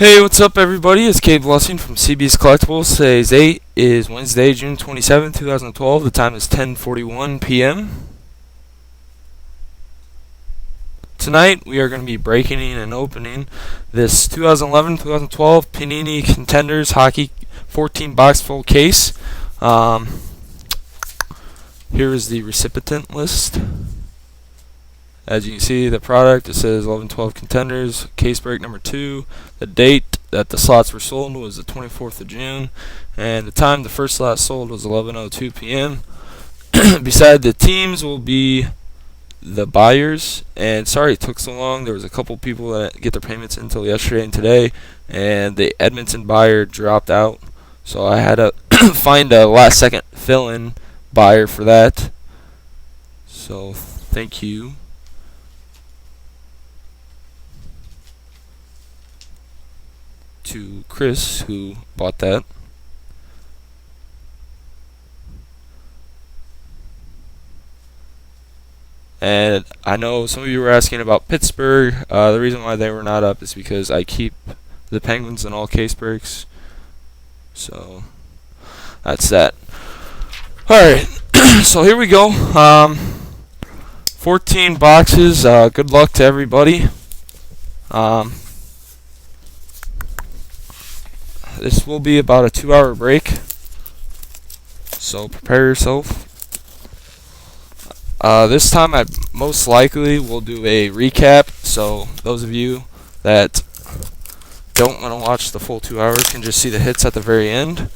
Hey, what's up, everybody? It's Cave Blessing from CB's Collectibles. Today's date is Wednesday, June 27, 2012. The time is 10:41 p.m. Tonight, we are going to be breaking and opening this 2011-2012 Panini Contenders Hockey 14-box full case. Here is the recipient list. As you can see, the product, it says 11-12 Contenders, case break number 2. The date that the slots were sold was the 24th of June, and the time the first slot sold was 11:02 p.m. Beside the teams will be the buyers, and sorry it took so long. There was a couple people that get their payments until yesterday and today, and the Edmonton buyer dropped out, so I had to find a last-second fill-in buyer for that. So thank you. To Chris, who bought that. And I know some of you were asking about Pittsburgh. The reason why they were not up is because I keep the Penguins in all case breaks. So that's that. Alright, so here we go. 14 boxes. Good luck to everybody. This will be about a 2-hour break, so prepare yourself. This time I most likely will do a recap, so those of you that don't want to watch the full 2 hours can just see the hits at the very end.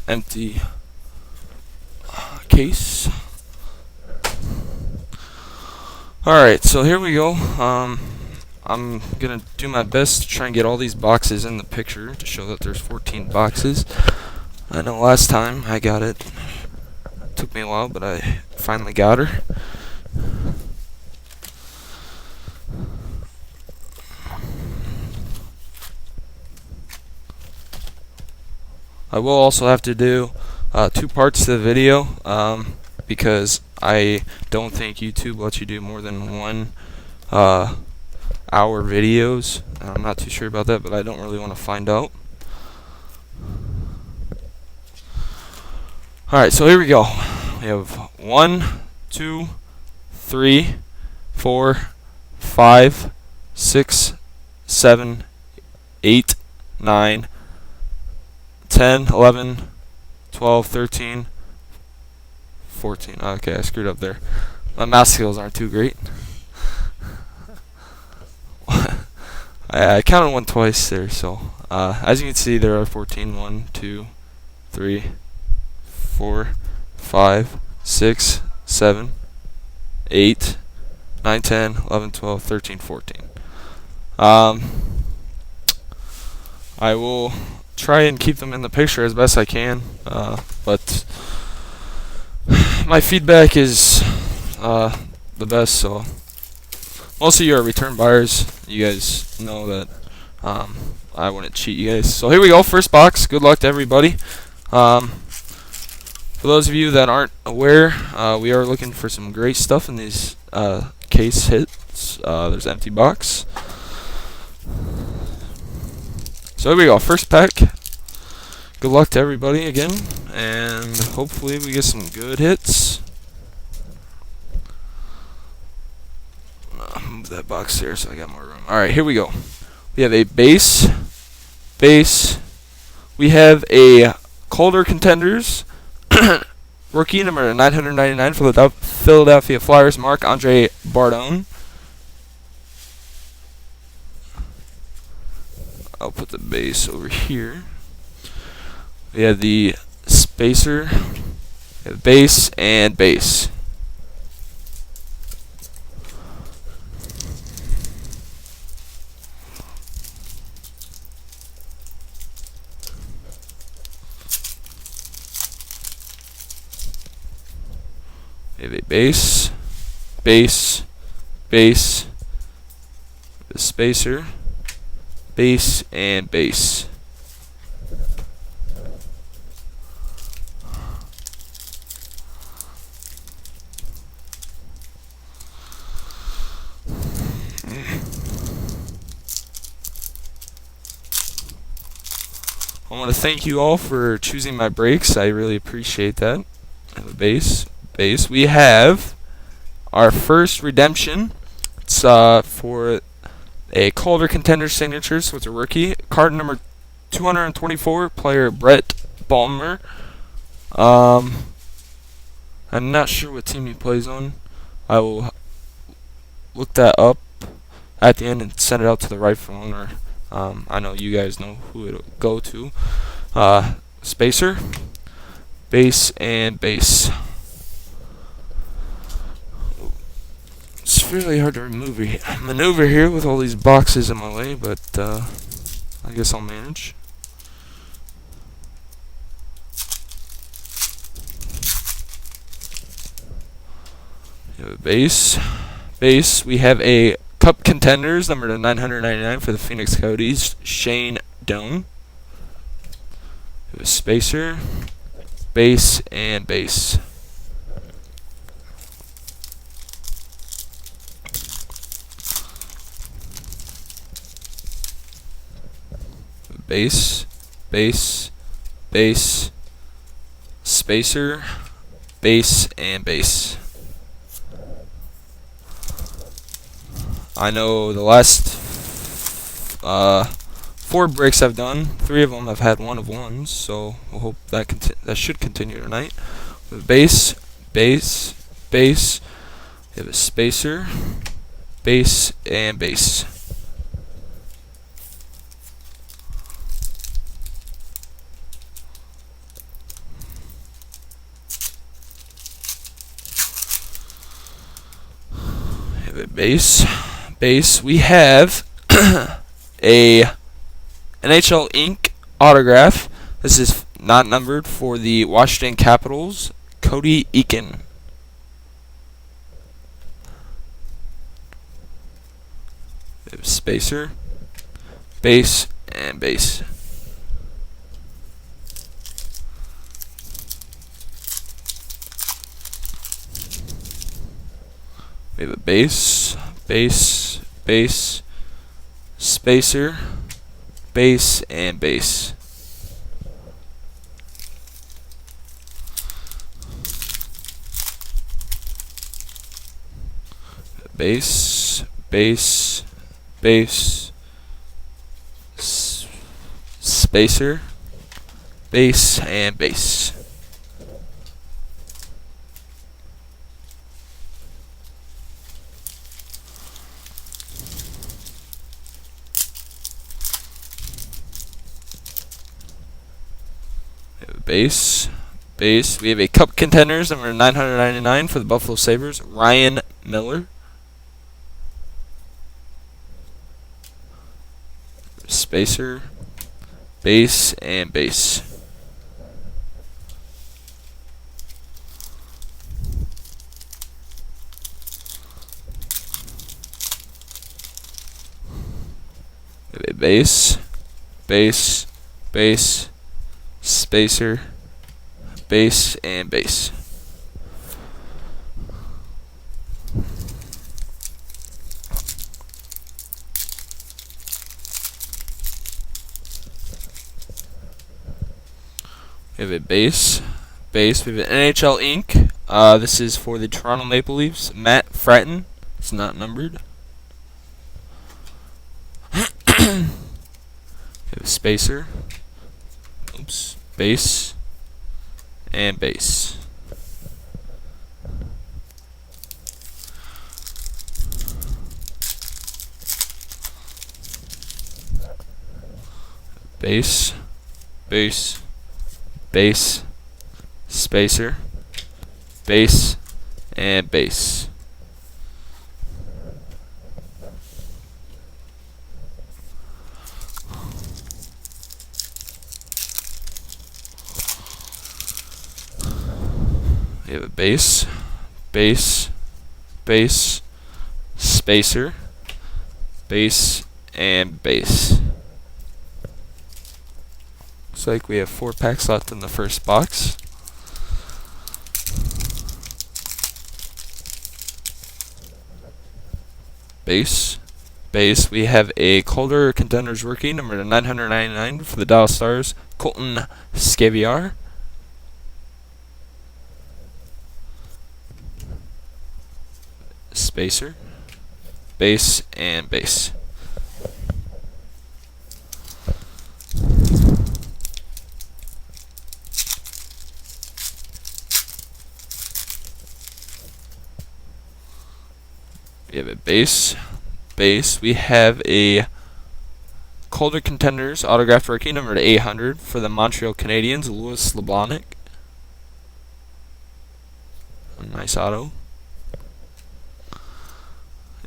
Empty case. Alright, so here we go. I'm gonna do my best to try and get all these boxes in the picture to show that there's 14 boxes. I know last time I got it. It took me a while, but I finally got her. I will also have to do 2 parts to the video because I don't think YouTube lets you do more than 1 hour videos. I'm not too sure about that, but I don't really want to find out. Alright, so here we go. We have 1, 2, 3, 4, 5, 6, 7, 8, 9, 10, 11, 12, 13, 14. Okay, I screwed up there. My math skills aren't too great. I counted 1 twice there, so as you can see, there are 14. 1, 2, 3, 4, 5, 6, 7, 8, 9, 10, 11, 12, 13, 14. I will try and keep them in the picture as best I can, but my feedback is the best, so most of you are return buyers. You guys know that I wouldn't cheat you guys. So here we go, first box. Good luck to everybody. For those of you that aren't aware, we are looking for some great stuff in these case hits. There's an empty box. So here we go, first pack. Good luck to everybody again, and hopefully we get some good hits. Move that box here so I got more room. Alright, here we go. We have a base. We have a Calder Contenders rookie number 999 for the Philadelphia Flyers, Marc-Andre Bardon. I'll put the base over here. We have the spacer, we have base, and base. have a base, base, base, a spacer, base, and base. I want to thank you all for choosing my breaks. I really appreciate that. I have a base, base. We have our first redemption. It's for a Calder Contender signature, so it's a rookie. Card number 224, player Brett Ballmer. I'm not sure what team he plays on. I will look that up at the end and send it out to the rightful owner. I know you guys know who it'll go to. Spacer, base, and base. It's really hard to maneuver here with all these boxes in my way, but I guess I'll manage. We have a base. Base. We have a Cup Contenders, number to 999 for the Phoenix Coyotes, Shane Doan. We have a spacer, base, and base. Base, base, base, spacer, base, and base. I know the last 4 breaks I've done, 3 of them I've had 1 of ones, so we'll hope that should continue tonight. With base, base, base. We have a spacer, base, and base. We have a base. Base, we have a NHL Ink autograph. This is not numbered for the Washington Capitals, Cody Eakin. Spacer, base, and base. We have a base, base, base, spacer, base, and base. Base, base, base, spacer, base, and base. Base, base. We have a Cup Contenders, number 999 for the Buffalo Sabres, Ryan Miller. Spacer, base, and base. We have a base, base, base, spacer, base, and base. We have a base, base. We have an NHL Ink. This is for the Toronto Maple Leafs, Matt Fratton. It's not numbered. We have a spacer. Oops. Base and base. Base, base, base, spacer, base, and base. We have a base, base, base, spacer, base, and base. Looks like we have 4 packs left in the first box. Base, base. We have a Calder Contenders rookie, number 999 for the Dallas Stars, Colton Scaviar. Spacer, base, and base. We have a base, base. We have a Calder Contenders autographed rookie, number 800 for the Montreal Canadiens, Louis Leblanc. A nice auto.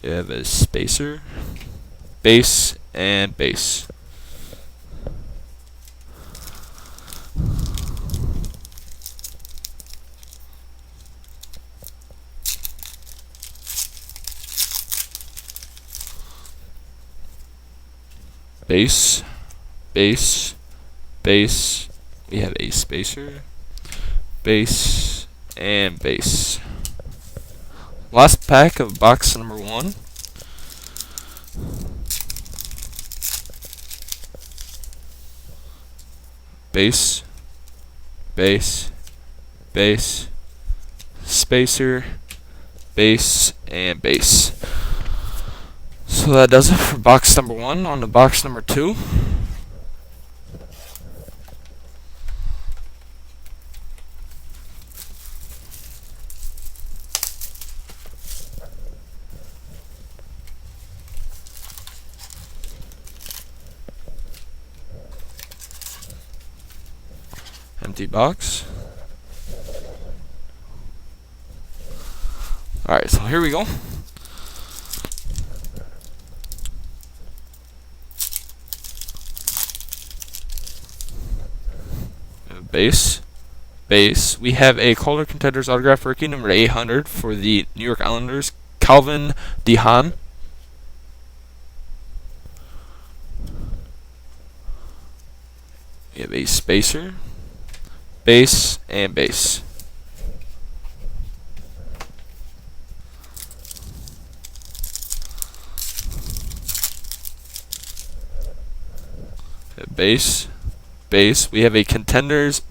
We have a spacer, base, and base. Base, base, base. We have a spacer, base, and base. Last pack of box number 1. Base, base, base, spacer, base, and base. So that does it for box number 1. On to box number 2. Empty box. Alright, so here we go. Base, base. We have a Calder Contenders autograph rookie, number 800 for the New York Islanders, Calvin DeHaan. We have a spacer, base, and base. Base, base. We have a Contenders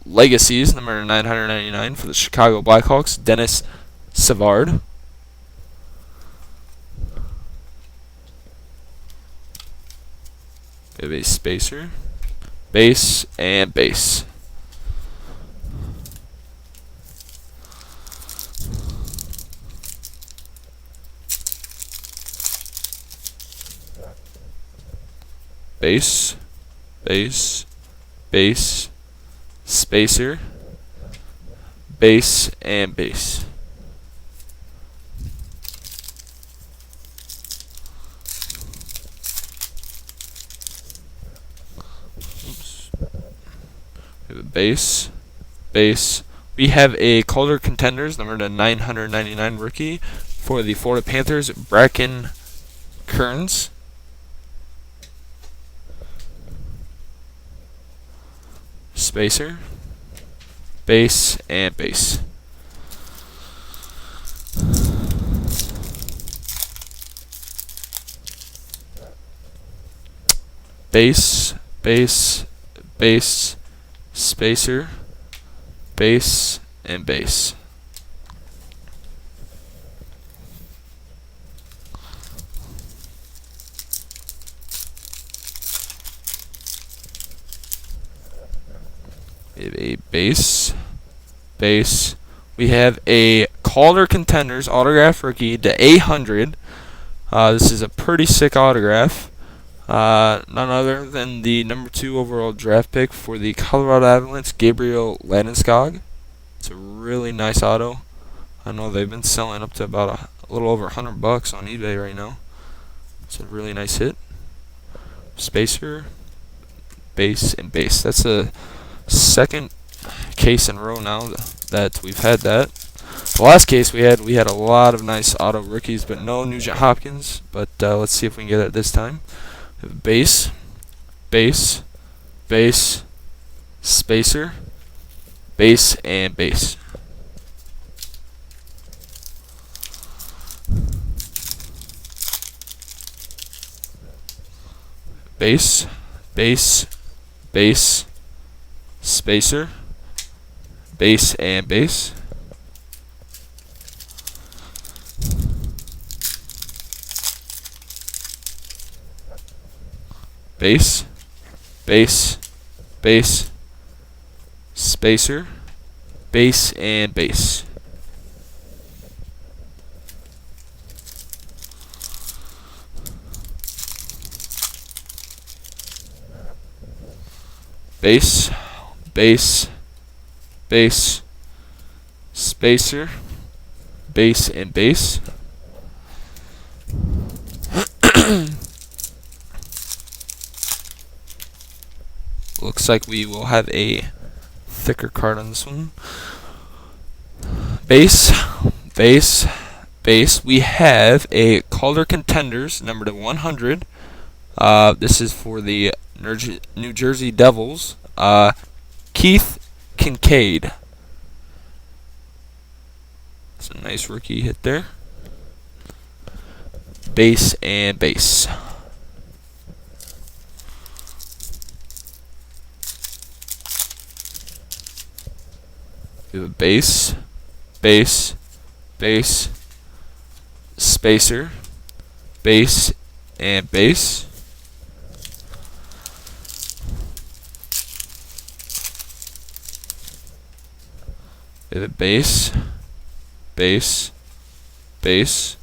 Legacies, number 999 for the Chicago Blackhawks, Dennis Savard. We have a spacer, base, and base. Base, base, base, spacer, base, and base. Oops. We have a base, base. We have a Calder Contenders, number 999 rookie for the Florida Panthers, Bracken Kearns. Spacer, base, and base. Base, base, base, spacer, base, and base. We have a base, base. We have a Calder Contenders autograph rookie to 800. This is a pretty sick autograph. None other than the number 2 overall draft pick for the Colorado Avalanche, Gabriel Landeskog. It's a really nice auto. I know they've been selling up to about a little over $100 on eBay right now. It's a really nice hit. Spacer, base, and base. That's a second case in a row now that we've had that. The last case we had a lot of nice auto rookies, but no Nugent Hopkins. But let's see if we can get it this time. We have base, base, base, spacer, base, and base. Base, base, base, spacer, base, and base. Base, base, base, spacer, base, and base. Base, base, base, spacer, base, and base. Looks like we will have a thicker card on this one. Base, base, base. We have a Calder Contenders, number to 100. This is for the New Jersey Devils. Keith Kincaid. It's a nice rookie hit there. Base and base. We have a base, base, base, spacer, base, and base. We have a base, base, base,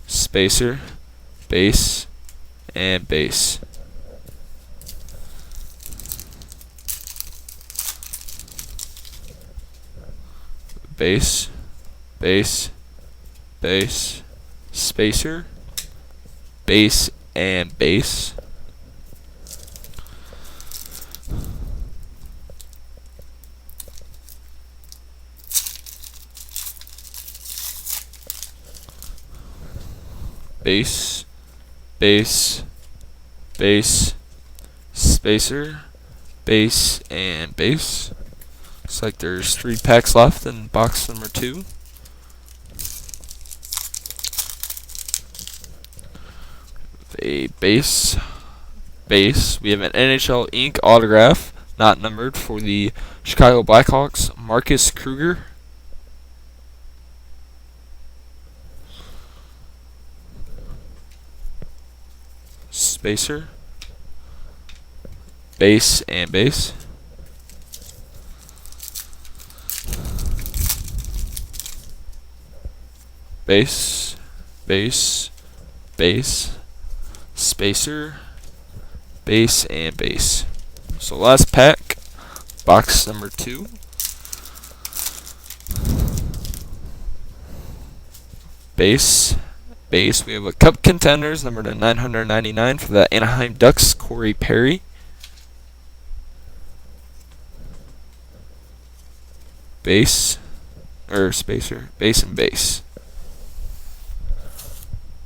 spacer, base, and base. Base, base, base, spacer, base, and base. Base, base, base, spacer, base, and base. Looks like there's 3 packs left in box number 2. A base, base. We have an NHL ink autograph, not numbered, for the Chicago Blackhawks, Marcus Kruger. Spacer, base, and base. Base, base, base, spacer, base, and base. So last pack, box number 2. Base, base. We have a Cup Contenders, number to 999 for the Anaheim Ducks, Corey Perry. Base, or spacer, base, and base.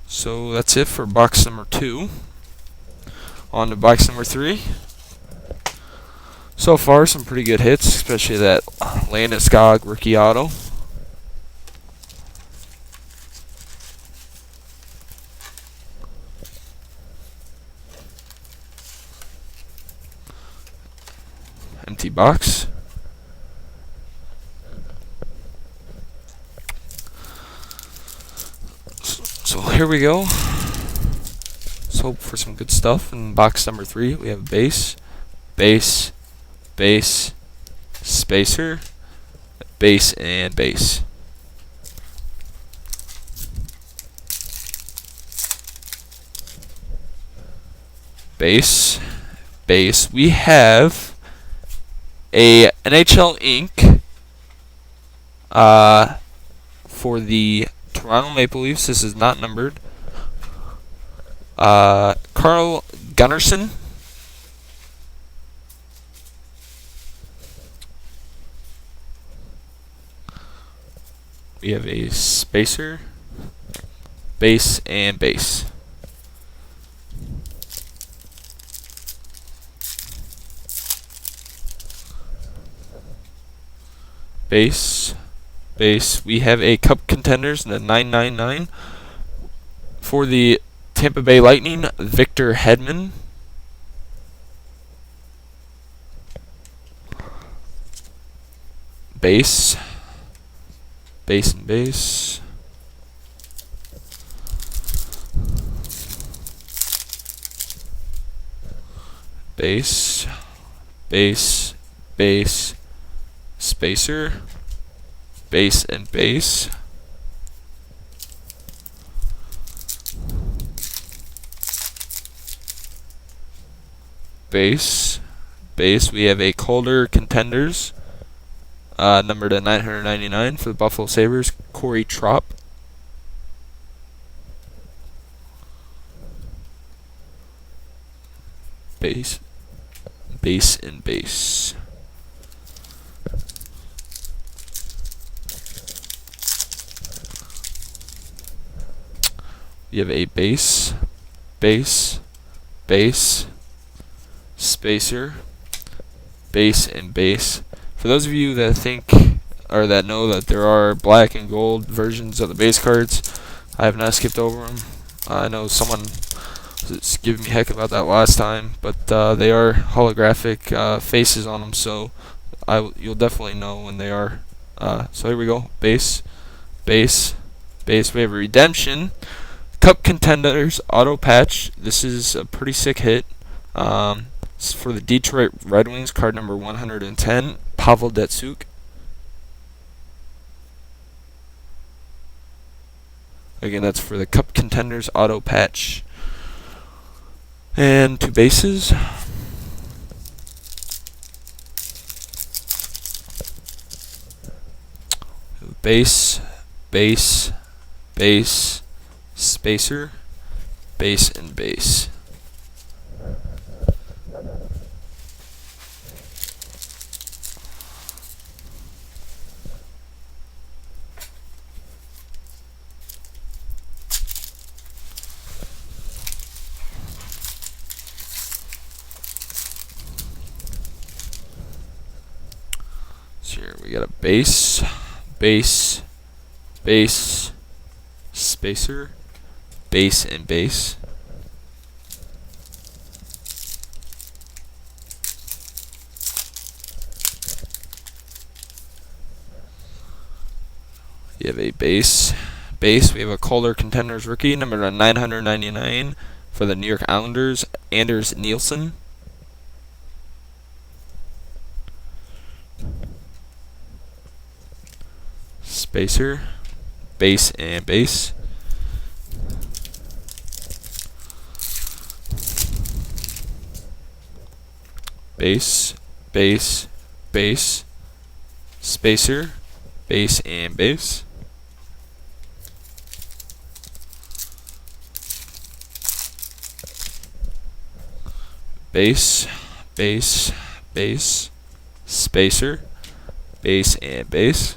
So that's it for box number 2. On to box number 3. So far, some pretty good hits, especially that Landeskog rookie auto. Empty box. So here we go. Let's hope for some good stuff. In box number 3, we have base, base, base, spacer, base, and base. Base, base. We have a NHL ink for the Toronto Maple Leafs. This is not numbered. Carl Gunnarsson. we have a spacer, base, and base. Base, base. We have a Cup Contenders in the 999 for the Tampa Bay Lightning, Victor Hedman. Base, base and base. Base, base, base, spacer, base and base. Base, base. We have a Calder Contenders, number to 999 for the Buffalo Sabres, Corey Trop. Base, base and base. We have a base, base, base, spacer, base and base. For those of you that think or that know that there are black and gold versions of the base cards, I have not skipped over them. I know someone was giving me heck about that last time, but they are holographic faces on them, so you'll definitely know when they are. So here we go. Base, base, base. We have a redemption. Cup Contenders auto patch. This is a pretty sick hit. It's for the Detroit Red Wings, card number 110, Pavel Datsyuk. Again, that's for the Cup Contenders auto patch. And 2 bases. Base, base, base, spacer, base and base. So here we got a base, base, base, spacer, base and base. You have a base, base. We have a Calder Contenders rookie, number 999 for the New York Islanders, Anders Nielsen. Spacer, base and base. Base, base, base, spacer, base and base. Base, base, base, spacer, base and base.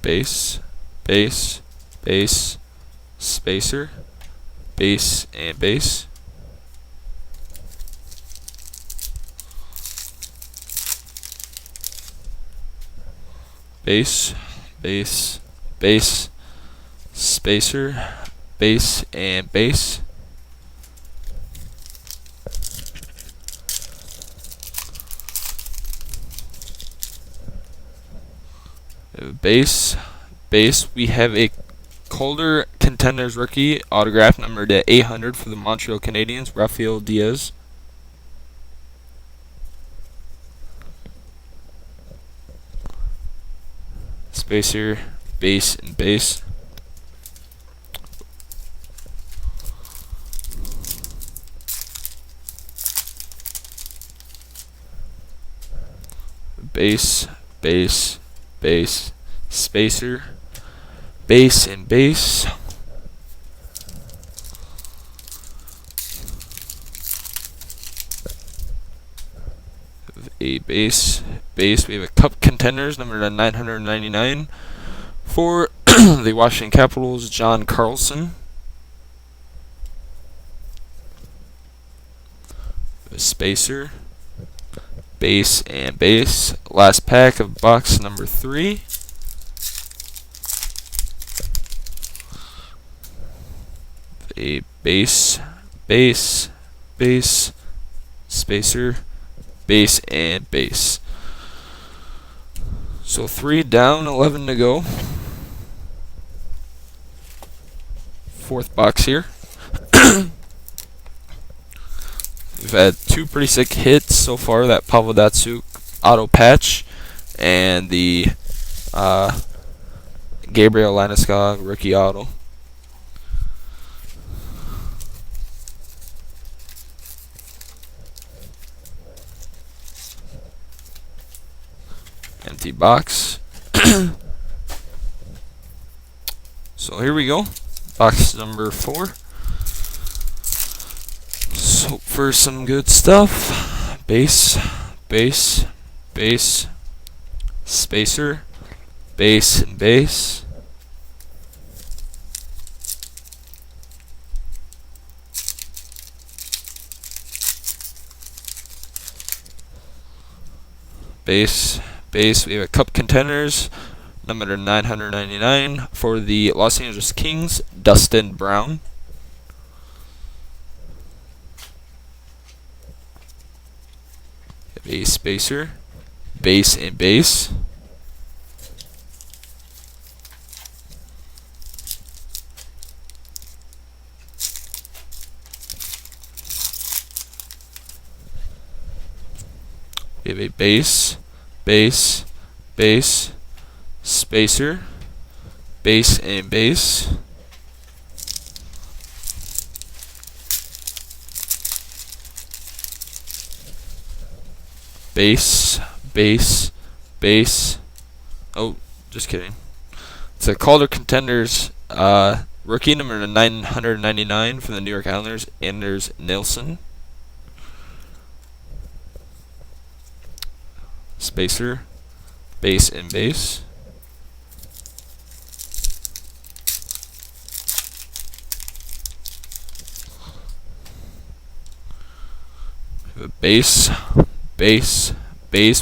Base, base, base, spacer, base and base. Base, base, base, spacer, base and base. Base, base. We have a Calder Contenders rookie autograph number to 800 for the Montreal Canadiens, Rafael Diaz. Spacer, base and base. Base, base, base, spacer, base and base. a base. We have a Cup Contenders number 999 for the Washington Capitals, John Carlson. A spacer, base and base. Last pack of box number 3. A base, spacer, base, and base. So 3 down, 11 to go. 4th box here. We've had 2 pretty sick hits so far, that Pavel Datsyuk auto patch and the Gabriel Landeskog rookie auto. Empty box. So here we go. Box number 4. So for some good stuff. Base, spacer, base and base. Base, we have a Cup Contenders, number 999 for the Los Angeles Kings, Dustin Brown. We have a spacer, base and base. We have a base, spacer, base and base. Base. Oh, just kidding. It's a Calder Contenders rookie number 999 from the New York Islanders, Anders Nilsson. Spacer, base and base. We have a base.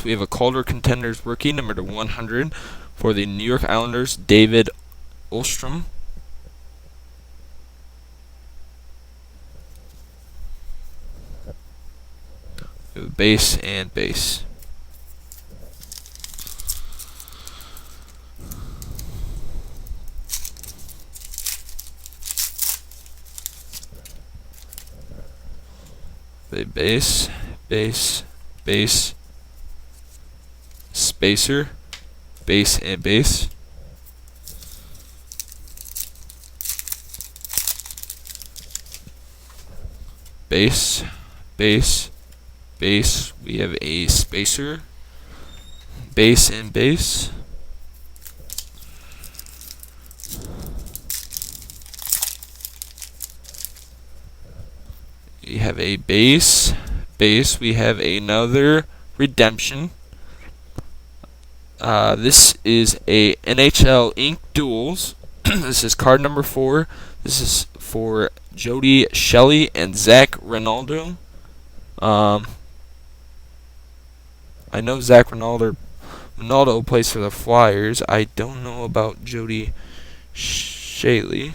We have a Calder Contenders rookie number 100 for the New York Islanders, David Olstrom. We have a base and base. The base, spacer, base and base. Base. We have a spacer, base and base. We have a base. We have another redemption. This is a NHL Ink Duels. This is card number 4. This is for Jody Shelley and Zach Ronaldo. I know Zach Ronaldo plays for the Flyers. I don't know about Jody Shelley.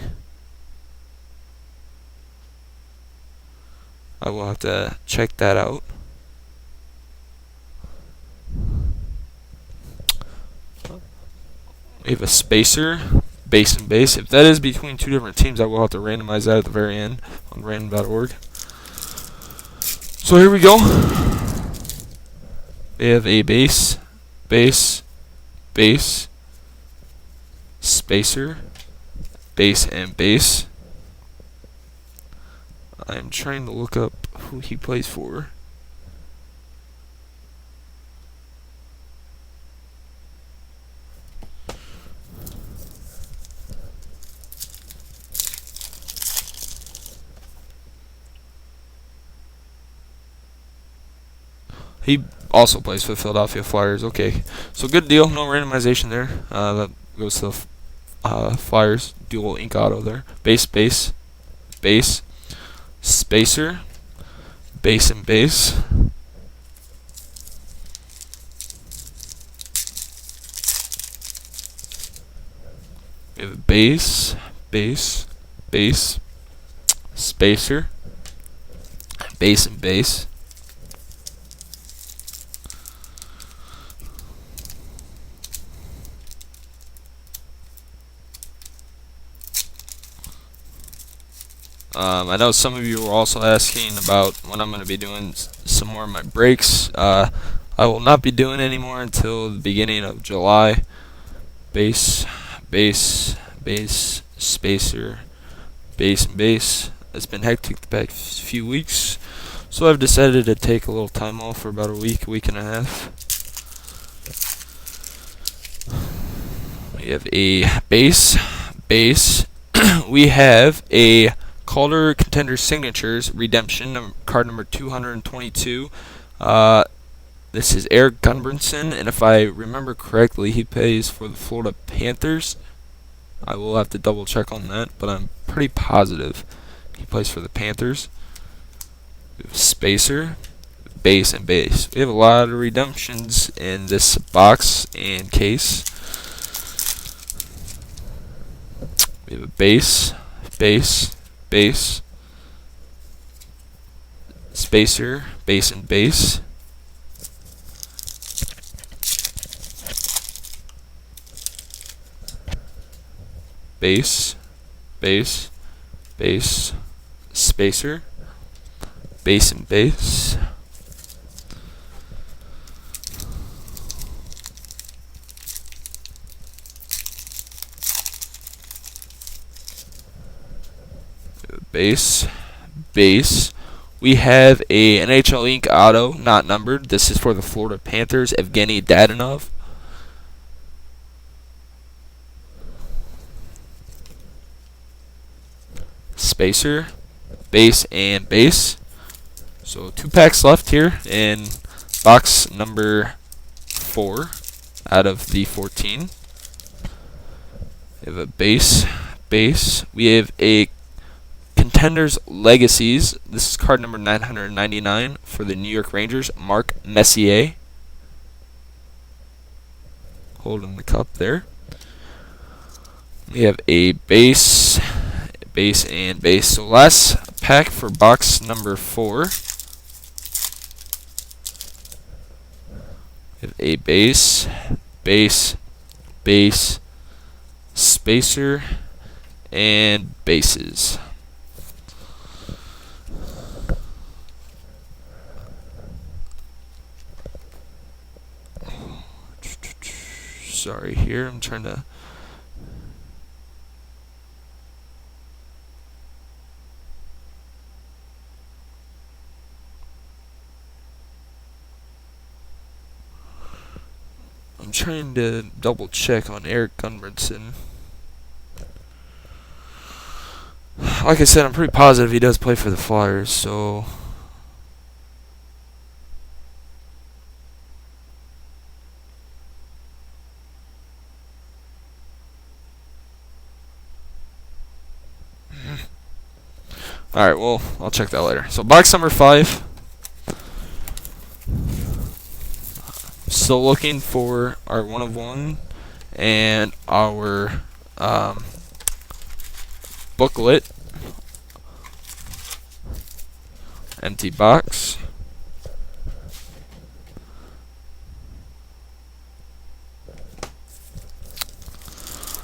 I will have to check that out. We have a spacer, base and base. If that is between 2 different teams, I will have to randomize that at the very end on random.org. So here we go. We have a base, spacer, base and base. I'm trying to look up who he plays for. He Also plays for the Philadelphia Flyers. Okay, so good deal. No randomization there. That goes to the Flyers. Dual ink auto there. Base, base, base, spacer, base and base. We have a base, base, base, spacer, base and base. I know some of you were also asking about when I'm going to be doing some more of my breaks. I will not be doing any more until the beginning of July. Base, base, base, spacer, base, and base. It's been hectic the past few weeks, so I've decided to take a little time off for about a week and a half. We have a base, base. We have a Calder Contenders Signatures Redemption, card number 222. This is Eric Gunbranson, and if I remember correctly, he plays for the Florida Panthers. I will have to double check on that, but I'm pretty positive he plays for the Panthers. We have Spacer, base, and base. We have a lot of redemptions in this box and case. We have a base, base, base, spacer, base and base, base, base, base, spacer, base and base, base, base. We have a NHL Ink Auto, not numbered. This is for the Florida Panthers, Evgeny Dadonov. Spacer, base, and base. So 2 packs left here in box number 4 out of the 14. We have a base, base. We have a Contenders Legacies. This is card number 999 for the New York Rangers, Mark Messier. Holding the cup there. We have a base, base, and base. So last pack for box number 4. We have a base, base, base, spacer, and bases. Sorry here, I'm trying to double check on Eric Gunbranson. Like I said, I'm pretty positive he does play for the Flyers, so alright, well, I'll check that later. So box number 5. Still looking for our 1 of 1 and our booklet. Empty box.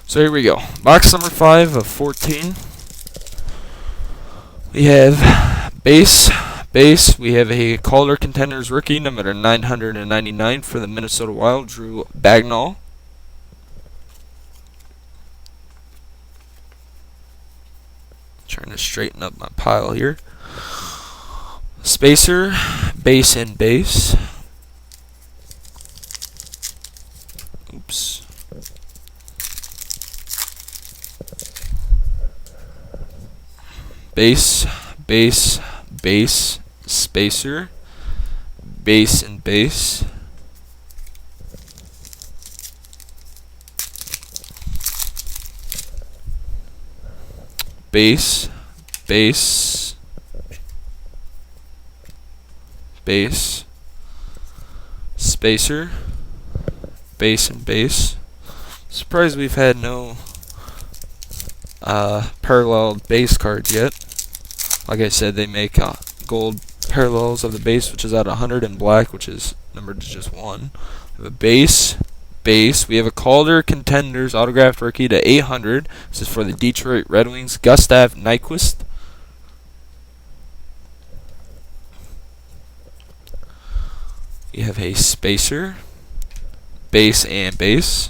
So here we go. Box number 5 of 14. We have base, base. We have a Calder Contenders rookie, number 999 for the Minnesota Wild, Drew Bagnall. Trying to straighten up my pile here. Spacer, base, and base. Oops. Base, base, base, spacer, base and base. Base, base, base, spacer, base and base. Surprised we've had no parallel base cards yet. Like I said, they make gold parallels of the base, which is at 100, and black, which is numbered to just 1. We have a base. We have a Calder Contenders autographed rookie to 800. This is for the Detroit Red Wings, Gustav Nyquist. You have a spacer, base and base.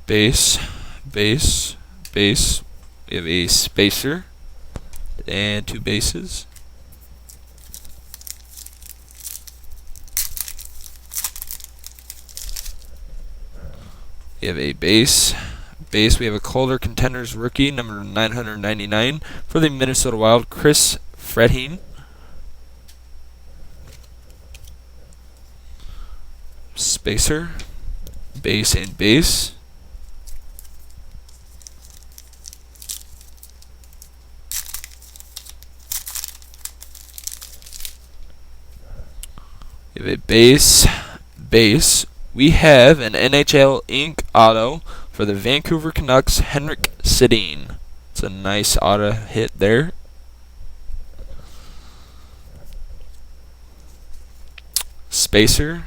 Base, base, base. We have a spacer and 2 bases. We have a base. We have a Calder Contenders rookie, number 999, for the Minnesota Wild, Chris Fredheim. Spacer, base and base. We have a base. We have an NHL Ink auto for the Vancouver Canucks, Henrik Sedin. It's a nice auto hit there. Spacer,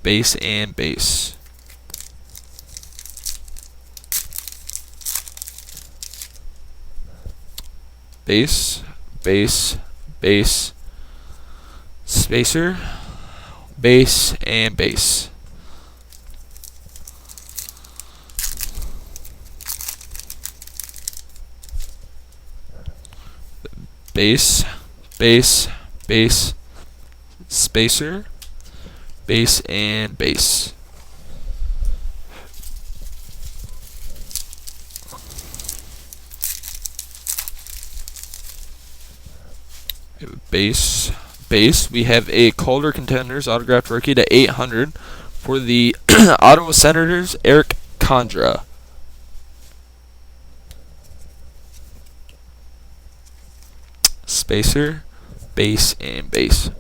base and base. Base, spacer, base and base. Base, spacer, base and base. Base. We have a Calder Contenders autographed rookie to 800 for the Ottawa Senators, Eric Condra. Spacer, base and base.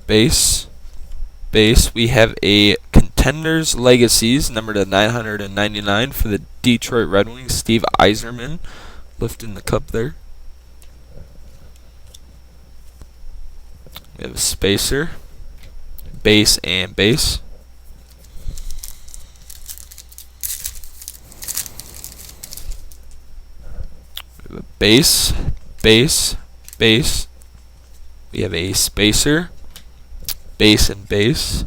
Base. We have a Contenders Legacies, number to 999, for the Detroit Red Wings, Steve Yzerman, lifting the cup there. We have a spacer, base and base. We have a base. We have a spacer, base and base.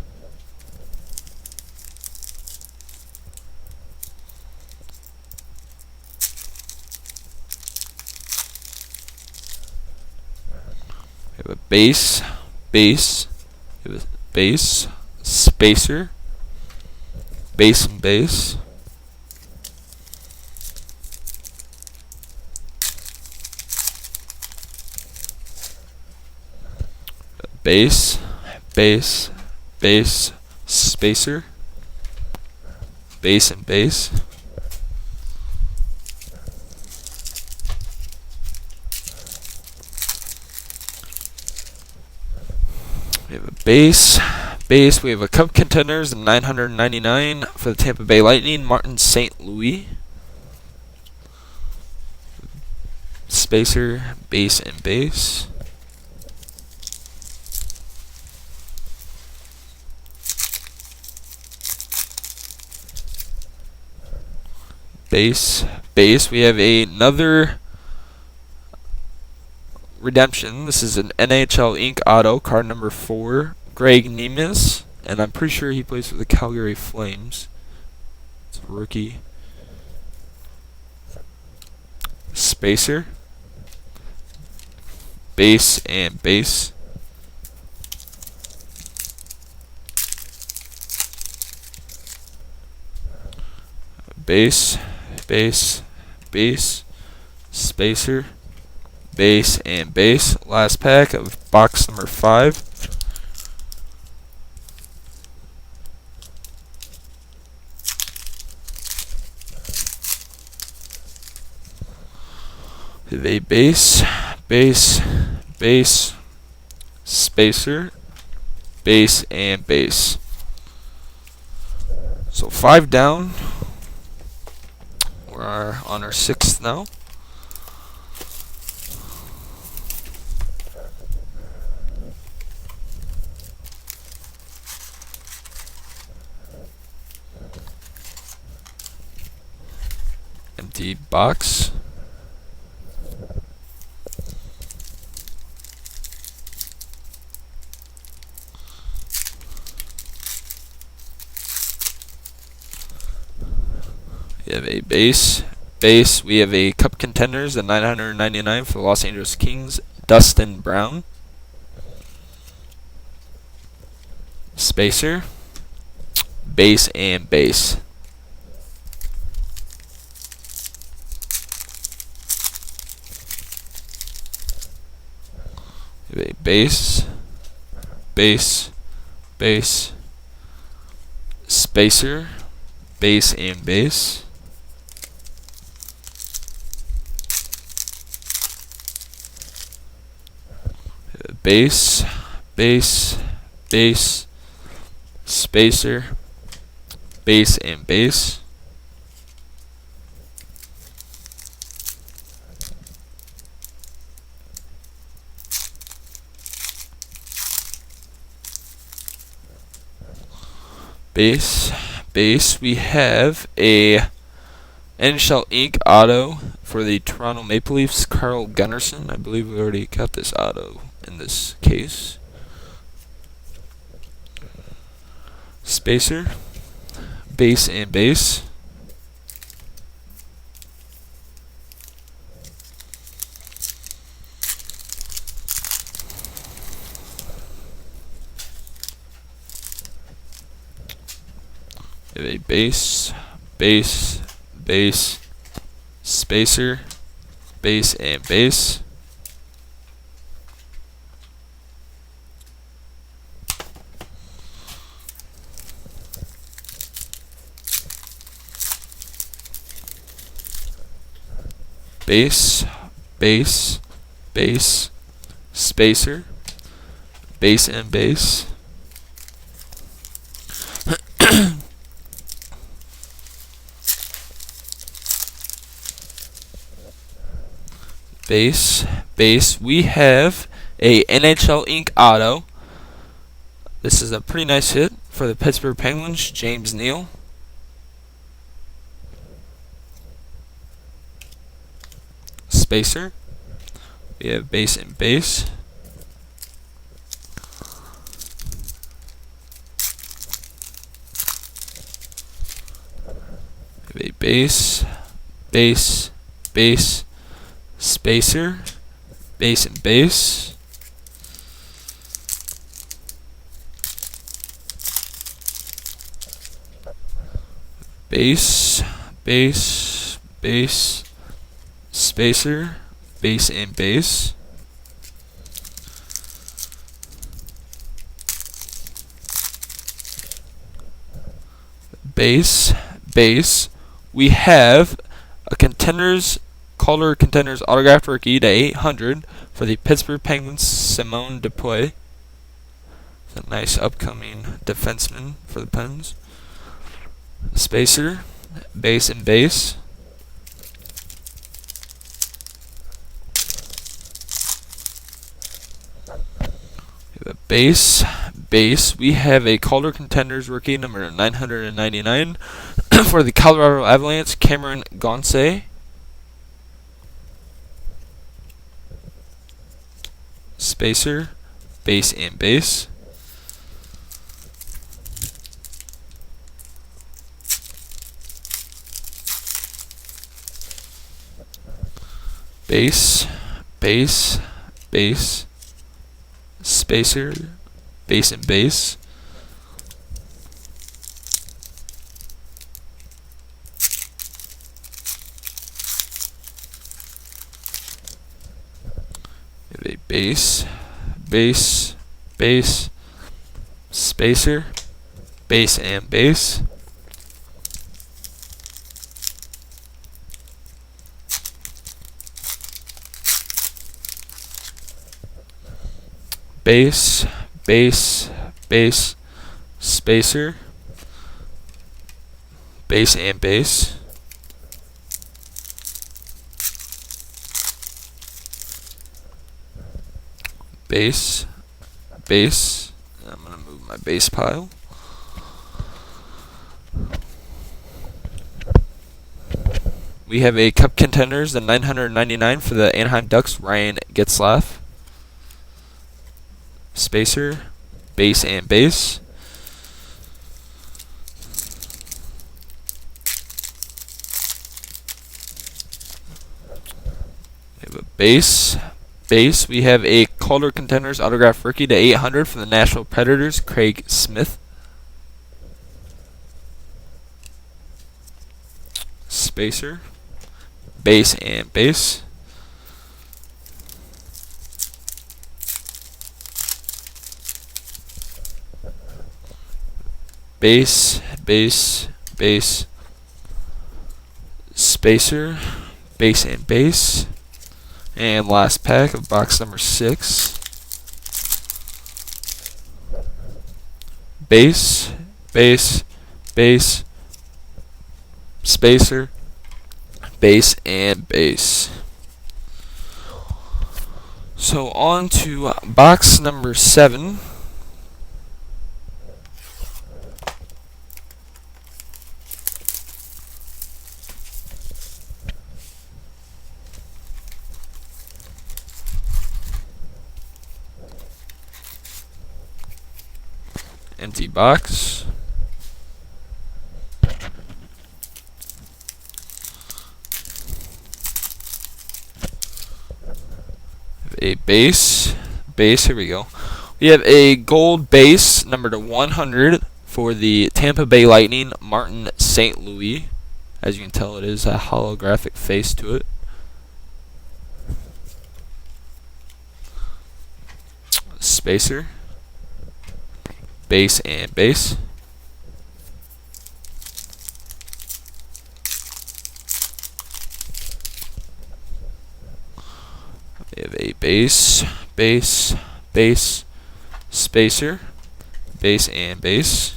We have a base, we have a base, spacer, base and base. Base, spacer, base and base. We have a base. We have a Cup Contenders, 999 for the Tampa Bay Lightning, Martin St. Louis. Spacer, base and base. Base. We have another redemption. This is an NHL Ink auto, card number 4, Greg Nemes, and I'm pretty sure he plays for the Calgary Flames. It's a rookie. Spacer, base and base. base, base, base, spacer, base, and base. Last pack of box number 5. We have a base, base, base, spacer, base, and base. So 5 down. We're on our 6th now. Empty box. We have a base. We have a Cup Contenders at 999 for the Los Angeles Kings, Dustin Brown. Spacer, base, and base. We have a base, base, spacer, base, and base. Base, spacer, base, and base. Base, we have a NHL Ink auto for the Toronto Maple Leafs, Carl Gunnarsson. I believe we already got this auto in this case. Spacer, base, and base. We have a base, spacer, base, and base. Base, spacer, base, and base. Base, we have a NHL Ink auto. This is a pretty nice hit for the Pittsburgh Penguins, James Neal. Spacer, we have base and base. We have a base, spacer, base, and base. Base, spacer, base, and base. Base, we have a Calder Contenders autographed rookie to 800 for the Pittsburgh Penguins, Simone Dupuis. A nice upcoming defenseman for the Pens. Spacer, base, and base. We have a base. We have a Calder Contenders rookie number 999 for the Colorado Avalanche, Cameron Gauthier. Spacer, base, and base. Base, spacer, base, and base. base, base, base, spacer, base and base, base, base, base, spacer, base and base, base, base. I'm going to move my base pile. We have a Cup Contenders, the 999 for the Anaheim Ducks, Ryan Getzlaf. Spacer, base and base. We have a base. Base, we have a Calder Contenders autograph rookie to 800 from the Nashville Predators, Craig Smith. Spacer, base and base. Base, base, base, spacer, base and base. And last pack of box number 6. Base, base, base, spacer, base and base. So on to box number 7. Empty box. A base. Base, here we go. We have a gold base, number to 100 for the Tampa Bay Lightning, Martin St. Louis. As you can tell, it is a holographic face to it. Spacer, base and base. We have a base, base, base, spacer, base and base.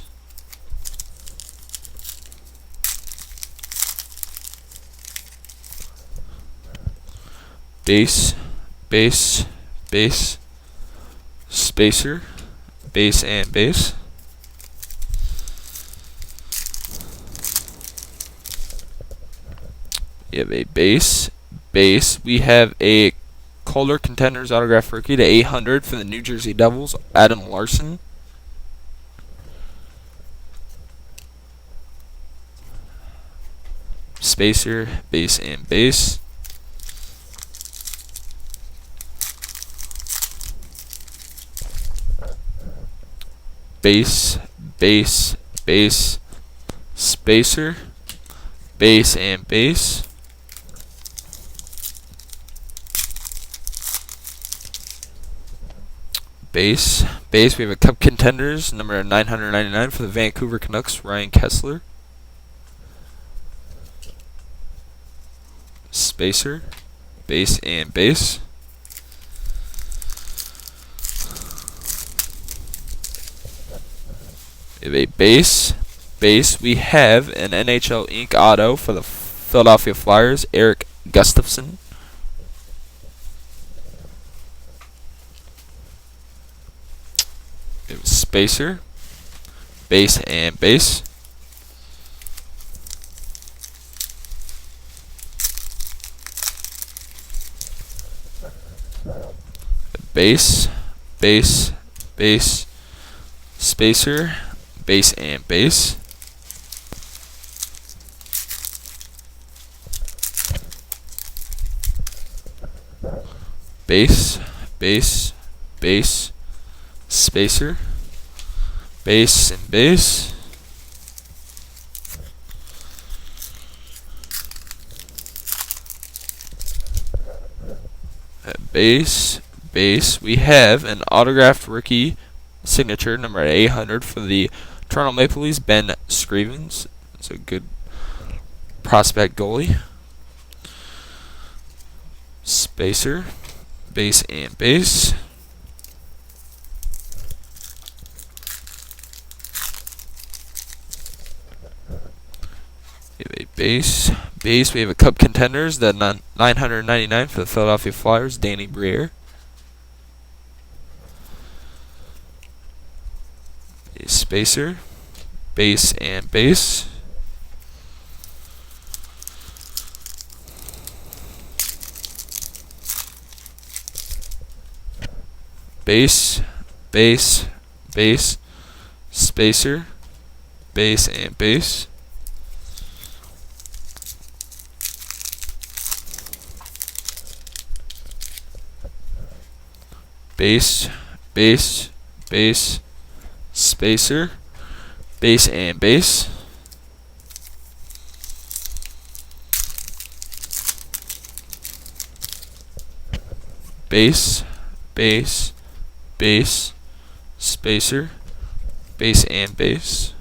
Base, base, base, spacer, base and base. We have a base, base. We have a Calder Contenders autograph rookie to 800 for the New Jersey Devils, Adam Larson. Spacer, base and base. Base, base, base, spacer, base and base. Base, base. We have a Cup Contenders, number 999 for the Vancouver Canucks, Ryan Kessler. Spacer, base and base. We have a base, base. We have an NHL Ink Auto for the Philadelphia Flyers, Eric Gustafsson. We have a spacer, base and base. Base, base, base, spacer, base and base. Base, base, base, spacer, base and base. Base, base, we have an autographed rookie signature number 800 for the Toronto Maple Leafs, Ben Scrivens. It's a good prospect goalie. Spacer, base and base. We have a base. We have a Cup Contenders, the 999 for the Philadelphia Flyers, Danny Briere. A spacer, base and base. Base, base, base, spacer, base and base. Base, base, base, spacer, base and base. Base, base, base, spacer, base and base.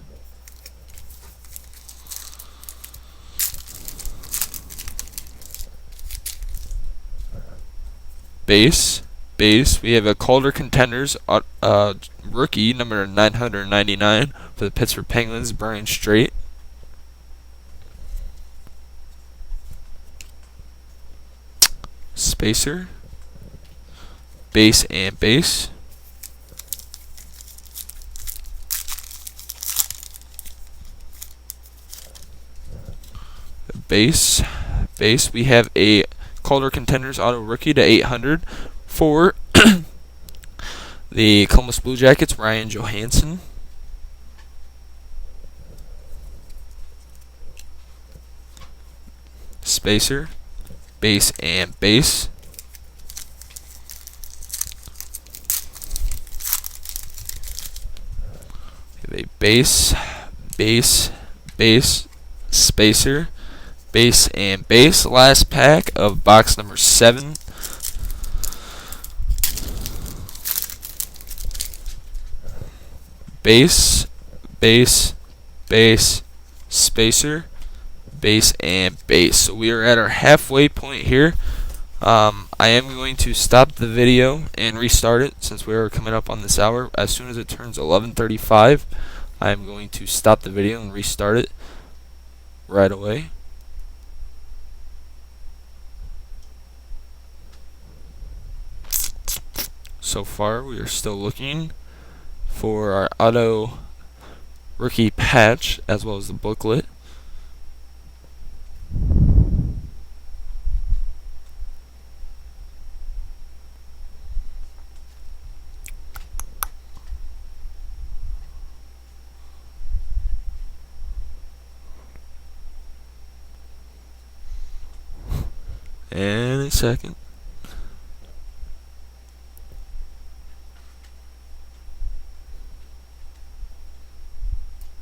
Base, base. We have a Calder Contenders rookie number 999 for the Pittsburgh Penguins, Brian Straight. Spacer, base and base. Base, base. We have a Calder Contenders auto rookie to 800 for the Columbus Blue Jackets, Ryan Johansson. Spacer, base and base. We have a base, base, base, spacer, base and base. Last pack of box number 7. Base, base, base, spacer, base and base. So we are at our halfway point here. I am going to stop the video and restart it since we are coming up on this hour. As soon as it turns 11:35, I am going to stop the video and restart it right away. So far, we are still looking for our auto rookie patch as well as the booklet. And a second.